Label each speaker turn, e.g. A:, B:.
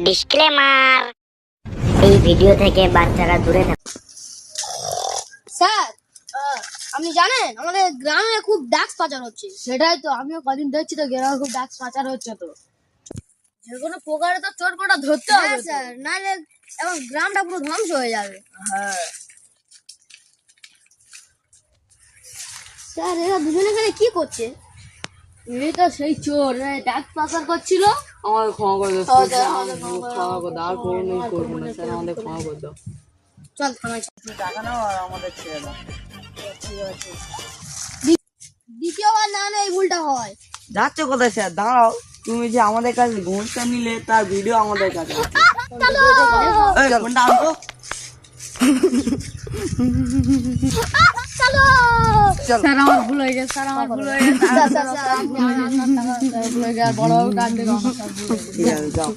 A: Disclaimer, এই video থেকে বাচ্চারা দূরে থাকুন।
B: স্যার, আপনি জানেন আমাদের গ্রামে খুব ডাক্স পাচার হচ্ছে।
C: সেটাই তো আমিও কদিন দেখছি তো গ্রামে খুব ডাক্স পাচার হচ্ছে তো। যে কোনো প্রকারে তো চোর কোটা ধরতে হবে
B: হ্যাঁ স্যার, নাহলে এখন গ্রামটা পুরো ধ্বংস হয়ে যাবে।
C: হ্যাঁ
B: স্যার, এরা দুজনে এখানে কি করছে?
C: এই তো সেই চোর ডাক্স পাচার করছিল।
D: আমাদের ক্ষমা করে দাও,
B: আমাদের
D: ক্ষমা করে দাও, আর কোনোদিন করবো না স্যার, আমাদের ক্ষমা করে দাও।
B: চল থানায় চল।
D: টাকা নাও আর আমাদের ছেড়ে দাও।
B: ঠিক আছে, দ্বিতীয়বার না এই ভুলটা হয়।
D: যাচ্ছ কোথায় স্যার? দাঁড়াও, তুমি যে আমাদের কাছে ঘুষটা নিলে তার ভিডিও আমাদের কাছে আছে। এই, ফোনটা আনতো।
C: স্যার আমার ভুল হয়ে গেছে, স্যার আমার ভুল হয়ে গেছে, ভুল হয়ে গেছে, বড় কাজ
D: ঠিক আছে, যাও।